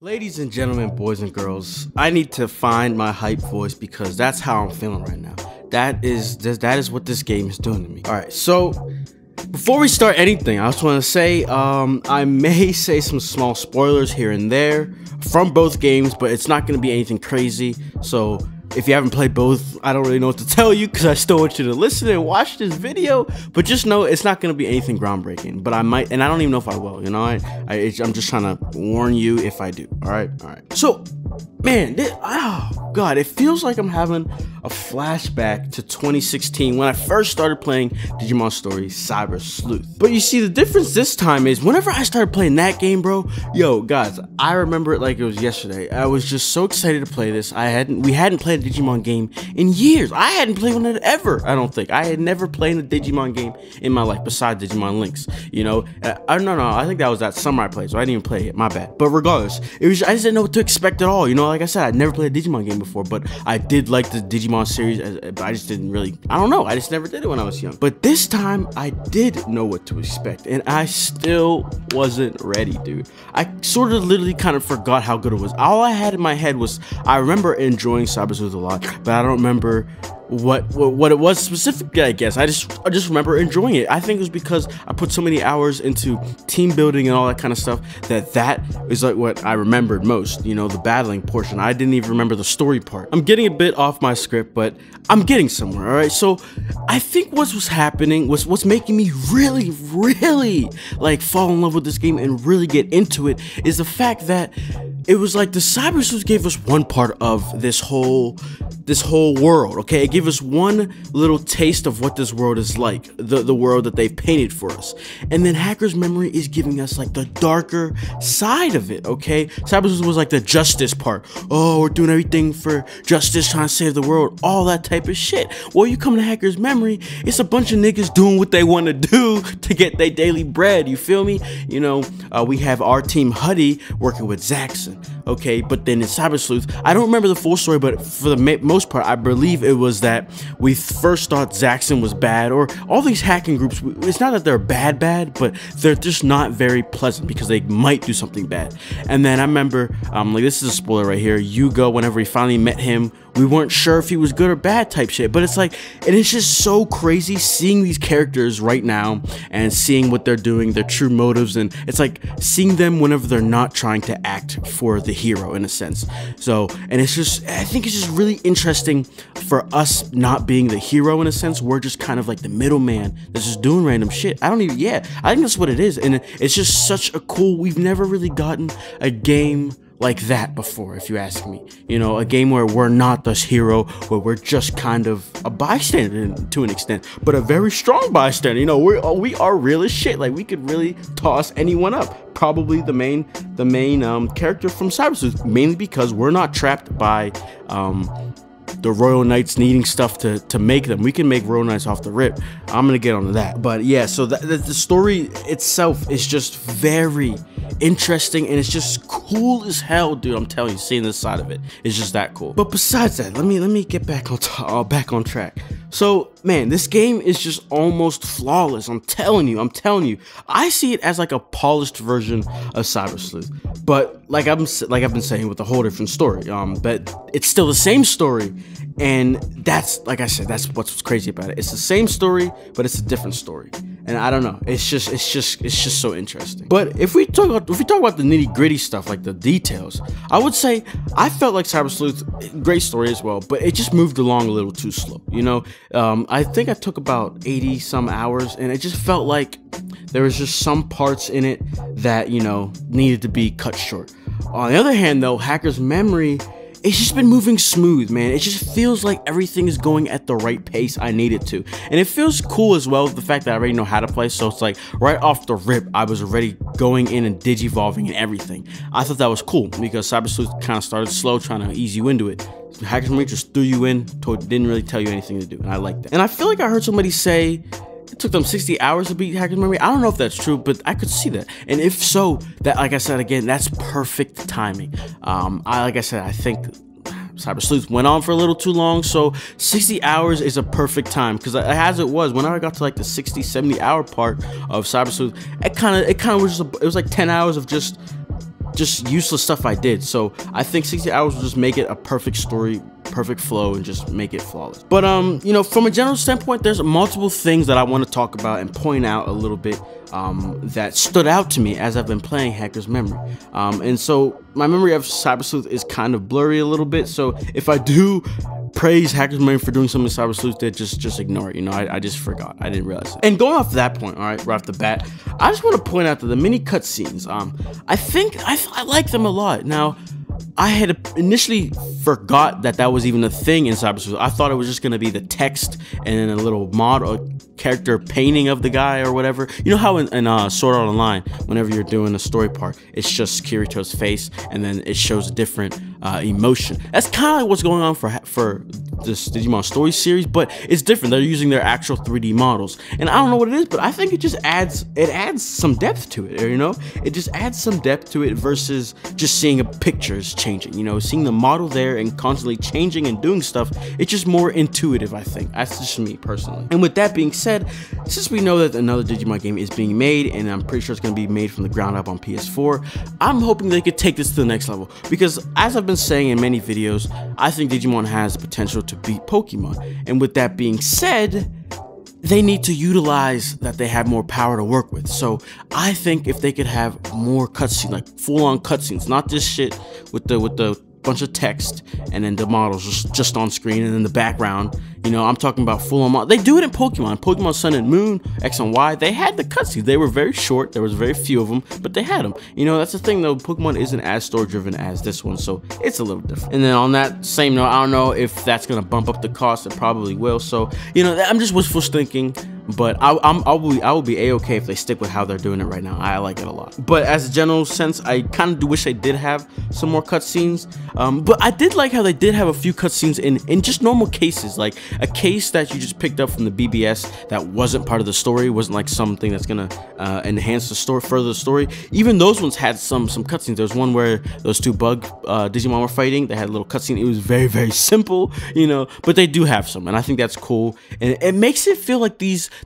Ladies and gentlemen, boys and girls, I need to find my hype voice because that's how I'm feeling right now. That is what this game is doing to me. All right, so before we start anything, I just want to say I may say some small spoilers here and there from both games, but it's not going to be anything crazy. So if you haven't played both, I don't really know what to tell you because I still want you to listen and watch this video. But just know it's not going to be anything groundbreaking. But I might, and I don't even know if I will. You know, I'm just trying to warn you if I do. All right. So, man, oh god, it feels like I'm having a flashback to 2016 when I first started playing Digimon Story Cyber Sleuth. But you see, the difference this time is whenever I started playing that game, bro, yo, guys, I remember it like it was yesterday. I was just so excited to play this. We hadn't played a Digimon game in years. I hadn't played one ever, I don't think. I had never played a Digimon game in my life besides Digimon Links, you know? No, I think that was that summer I played, so I didn't even play it, my bad. But regardless, I just didn't know what to expect at all, you know? Like I said, I'd never played a Digimon game before, but I did like the Digimon series, but I just didn't really, I don't know, I just never did it when I was young. But this time, I did know what to expect, and I still wasn't ready, dude. I sort of literally kind of forgot how good it was. All I had in my head was, I remember enjoying Cyber Sleuth a lot, but I don't remember what it was specifically, I guess. I just remember enjoying it. I think it was because I put so many hours into team building and all that kind of stuff that is like what I remembered most, you know, the battling portion. I didn't even remember the story part. I'm getting a bit off my script, but I'm getting somewhere, all right? So I think what was happening was what's making me really like fall in love with this game and really get into it is the fact that it was like the Cyber Sleuth gave us one part of this whole world, okay? It gave us one little taste of what this world is like, the world that they've painted for us. And then Hacker's Memory is giving us like the darker side of it, okay? Cyber Sleuth was like the justice part. Oh, we're doing everything for justice, trying to save the world, all that type of shit. Well, you come to Hacker's Memory, it's a bunch of niggas doing what they want to do to get their daily bread, you feel me? You know, we have our team Huddy working with Zaxxon, okay? But then in Cyber Sleuth, I don't remember the full story, but for the most part, I believe it was that we first thought Zaxxon was bad, or all these hacking groups, it's not that they're bad, but they're just not very pleasant because they might do something bad. And then I remember, like, this is a spoiler right here, Yuga, whenever we finally met him, we weren't sure if he was good or bad type shit. But it's like, and it's just so crazy seeing these characters right now and seeing what they're doing, their true motives, and it's like seeing them whenever they're not trying to act for the hero in a sense. So, and it's just, I think it's just really interesting for us not being the hero in a sense. We're just kind of like the middleman that's just doing random shit. I think that's what it is. And it's just such a cool, we've never really gotten a game like that before, if you ask me. You know, a game where we're not this hero, where we're just kind of a bystander to an extent, but a very strong bystander. You know, we are real as shit. Like, we could really toss anyone up. Probably the main character from Cyber Sleuth, mainly because we're not trapped by the Royal Knights needing stuff to make them. We can make Royal Knights off the rip. I'm gonna get onto that. But yeah, so the story itself is just very interesting, and it's just cool as hell, dude. I'm telling you, seeing this side of it is just that cool. But besides that, let me get back on track. So, man, this game is just almost flawless. I'm telling you. I see it as like a polished version of Cyber Sleuth, but like I've been saying, with a whole different story. But it's still the same story, and that's, like I said, that's what's crazy about it. It's the same story, but it's a different story. And I don't know, it's just so interesting. But if we talk about the nitty-gritty stuff, like the details, I would say I felt like Cyber Sleuth, great story as well, but it just moved along a little too slow, you know? I think I took about 80 some hours, and it just felt like there was just some parts in it that, you know, needed to be cut short. On the other hand, though, Hacker's Memory, it's just been moving smooth, man. It just feels like everything is going at the right pace I need it to. And it feels cool as well, the fact that I already know how to play, so it's like right off the rip, I was already going in and digivolving and everything. I thought that was cool because Cyber Sleuth kind of started slow, trying to ease you into it. Hacker's Memory just threw you in, didn't really tell you anything to do, and I like that. And I feel like I heard somebody say it took them 60 hours to beat Hacker's Memory. I don't know if that's true, but I could see that. And if so, that, like I said again, that's perfect timing. Like I said, I think Cyber Sleuth went on for a little too long, so 60 hours is a perfect time, because as it was, whenever I got to like the 60-70 hour part of Cyber Sleuth, it kind of was just it was like 10 hours of just just useless stuff I did. So I think 60 hours will just make it a perfect story, perfect flow, and just make it flawless. But you know, from a general standpoint, there's multiple things that I want to talk about and point out a little bit that stood out to me as I've been playing Hacker's Memory. And so my memory of Cyber Sleuth is kind of blurry a little bit, so if I do praise Hacker's Memory for doing something Cyber Sleuth did, just ignore it. You know, I just forgot. I didn't realize it. And going off that point, all right, right off the bat, I just want to point out that the mini cutscenes, I think I like them a lot. Now, I had initially forgot that that was even a thing in Cyber Sleuth. I thought it was just going to be the text and then a little mod or character painting of the guy or whatever. You know how in Sword Art Online, whenever you're doing a story part, it's just Kirito's face and then it shows a different emotion. That's kind of like what's going on for this Digimon Story series, but it's different. They're using their actual 3D models, and I don't know what it is, but I think it just adds some depth to it. You know, it just adds some depth to it versus just seeing pictures changing. You know, seeing the model there and constantly changing and doing stuff, it's just more intuitive. I think that's just me personally. And with that being said, since we know that another Digimon game is being made, and I'm pretty sure it's going to be made from the ground up on PS4, I'm hoping they could take this to the next level, because as I've been saying in many videos, I think Digimon has the potential to beat Pokemon. And with that being said, they need to utilize that they have more power to work with. So I think if they could have more cutscenes, like full-on cutscenes, not this shit with the bunch of text and then the models just on screen and in the background. You know, I'm talking about full-on models. They do it in Pokemon Sun and Moon, X and Y. They had the cutscenes. They were very short. There was very few of them, but they had them. You know, that's the thing though. Pokemon isn't as story-driven as this one, so it's a little different. And then on that same note, I don't know if that's gonna bump up the cost. It probably will. So, you know, I'm just wishful thinking. But I will be a-okay if they stick with how they're doing it right now. I like it a lot. But as a general sense, I kind of do wish they did have some more cutscenes. But I did like how they did have a few cutscenes in just normal cases, like a case that you just picked up from the BBS that wasn't part of the story, wasn't like something that's gonna enhance the story, further the story. Even those ones had some cutscenes. There was one where those two bug Digimon were fighting. They had a little cutscene. It was very, very simple, you know, but they do have some, and I think that's cool. And it makes it feel like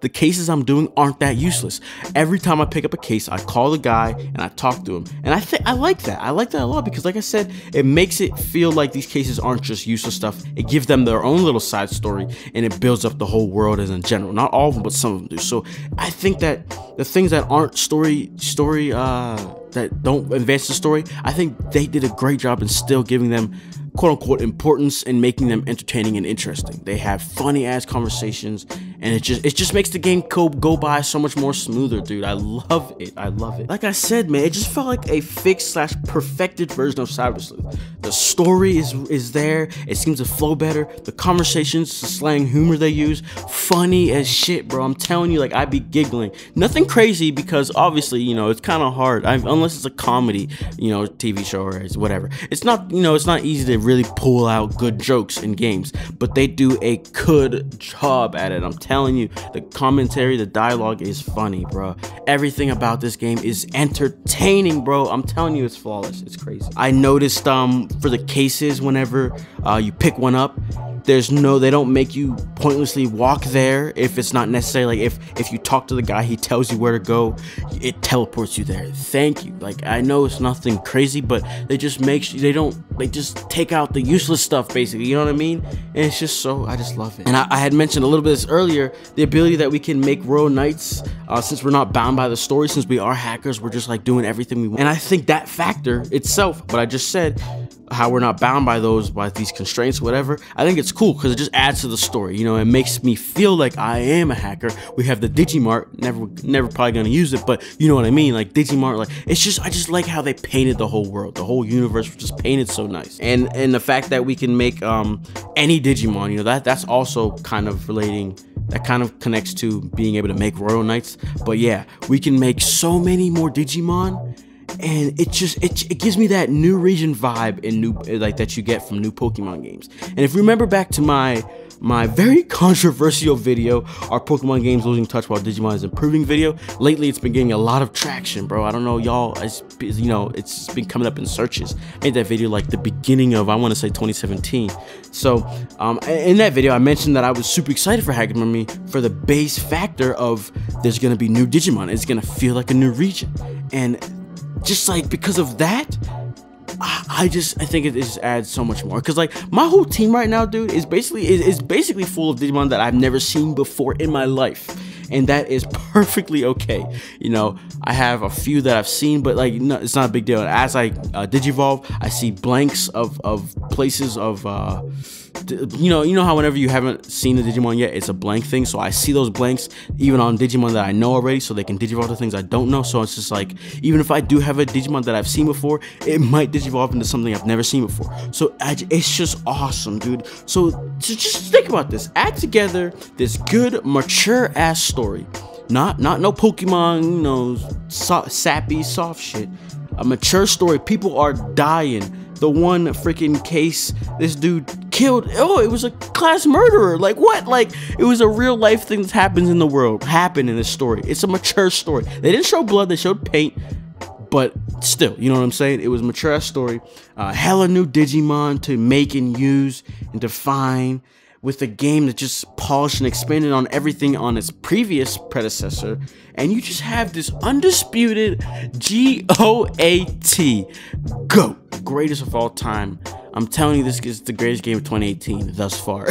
the cases I'm doing aren't that useless. Every time I pick up a case, I call the guy and I talk to him, and I like that. I like that a lot because, like I said, it makes it feel like these cases aren't just useless stuff. It gives them their own little side story, and it builds up the whole world as in general. Not all of them, but some of them do. So I think that the things that aren't story that don't advance the story, I think they did a great job in still giving them quote-unquote importance and making them entertaining and interesting. They have funny ass conversations, and it just makes the game go by so much more smoother, dude. I love it. I love it. Like I said, man, it just felt like a fixed / perfected version of Cyber Sleuth. The story is there. It seems to flow better. The conversations, the slang humor they use, funny as shit, bro. I'm telling you, like, I'd be giggling. Nothing crazy, because obviously, you know, it's kind of hard unless it's a comedy, you know, TV show or whatever. It's not, you know, it's not easy to really pull out good jokes in games, but they do a good job at it. I'm telling you, the commentary, the dialogue is funny, bro. Everything about this game is entertaining, bro. I'm telling you, it's flawless. It's crazy. I noticed for the cases, whenever you pick one up, they don't make you pointlessly walk there if it's not necessary. Like if you talk to the guy, he tells you where to go, it teleports you there. Thank you. Like, I know it's nothing crazy, but they just they just take out the useless stuff, basically, you know what I mean? And it's just so, I just love it. And I had mentioned a little bit of this earlier, the ability that we can make Royal Knights, since we're not bound by the story, since we are hackers, we're just like doing everything we want. And I think that factor itself, what I just said, how we're not bound by these constraints, whatever, I think it's cool because it just adds to the story. You know, it makes me feel like I am a hacker. We have the Digimart, never probably gonna use it, but you know what I mean, like Digimart. Like, I just like how they painted the whole world, the whole universe was just painted so nice. And the fact that we can make any Digimon, you know, that's also kind of relating. That kind of connects to being able to make Royal Knights. But yeah, we can make so many more Digimon. And it gives me that new region vibe in that you get from new Pokemon games. And if you remember back to my very controversial video, our Pokemon games losing touch while Digimon is improving video, lately it's been getting a lot of traction, bro. I don't know, y'all, you know, it's been coming up in searches. I made that video like the beginning of, I want to say 2017. So in that video, I mentioned that I was super excited for Hacker's Memory for the base factor of there's gonna be new Digimon. It's gonna feel like a new region. And just like because of that, I think it just adds so much more. Cause like my whole team right now, dude, is basically full of Digimon that I've never seen before in my life. And that is perfectly okay. You know, I have a few that I've seen, but like, no, it's not a big deal. As I digivolve, I see blanks of places of, you know how whenever you haven't seen the Digimon yet, it's a blank thing. So I see those blanks even on Digimon that I know already, so they can digivolve to things I don't know. So it's just like, even if I do have a Digimon that I've seen before, it might digivolve into something I've never seen before. So it's just awesome, dude. So just think about this. Add together this good, mature ass story. Not no Pokemon, you know, sappy, soft shit. A mature story. People are dying. The one freaking case this dude killed, oh, it was a class murderer. Like what? Like it was a real life thing that happens in the world, happened in this story. It's a mature story. They didn't show blood, they showed paint, but still, you know what I'm saying? It was a mature ass story. Hella new Digimon to make and use and define, with a game that just polished and expanded on everything on its previous predecessor, and you just have this undisputed G.O.A.T. GOAT, greatest of all time. I'm telling you, this is the greatest game of 2018 thus far.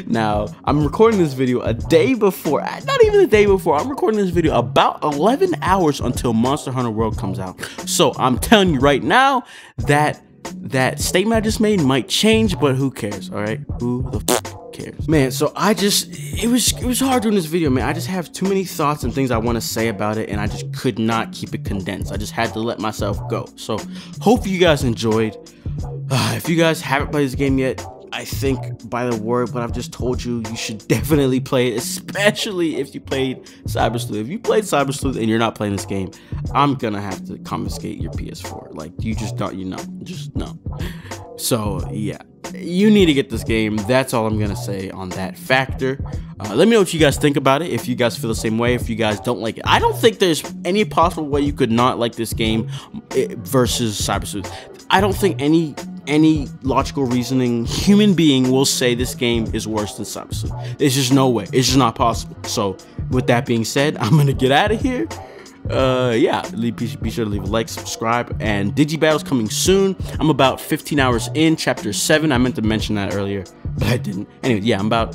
Now, I'm recording this video a day before, not even a day before, I'm recording this video about 11 hours until Monster Hunter World comes out. So I'm telling you right now that statement I just made might change, but who cares? All right, who the f cares, man? So it was hard doing this video, man. I just have too many thoughts and things I want to say about it, and I just could not keep it condensed. I just had to let myself go. So hope you guys enjoyed. If you guys haven't played this game yet, I think by the word what I've just told you, you should definitely play it, especially if you played Cyber Sleuth. If you played Cyber Sleuth and you're not playing this game, I'm gonna have to confiscate your PS4. Like, you just don't, just no. So yeah, you need to get this game. That's all I'm gonna say on that factor. Let me know what you guys think about it. If you guys feel the same way, if you guys don't like it. I don't think there's any possible way you could not like this game versus Cyber Sleuth. I don't think any logical reasoning human being will say this game is worse than Cyber Sleuth. There's just no way. It's just not possible. So with that being said, I'm gonna get out of here. Yeah, be sure to leave a like, subscribe, and Digibattle's coming soon. I'm about 15 hours in chapter 7. I meant to mention that earlier, but I didn't. Anyway, yeah, I'm about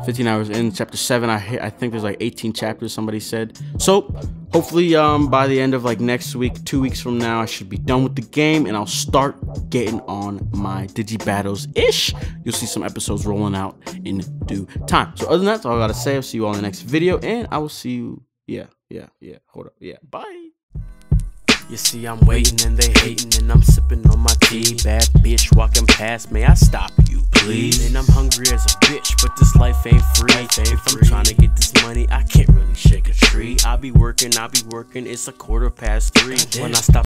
15 hours in chapter 7. I think there's like 18 chapters, somebody said. So hopefully by the end of like next week, 2 weeks from now, I should be done with the game, and I'll start getting on my Digibattles ish. You'll see some episodes rolling out in due time. So other than that, that's all I gotta say. I'll see you all in the next video, and I will see you. Yeah, hold up, yeah, bye. You see, I'm waiting and they hating, and I'm sipping on my tea. Bad bitch walking past, may I stop you, please? And I'm hungry as a bitch, but this life ain't free. If I'm trying to get this money, I can't really shake a tree. I be working, it's a 3:15. When I stop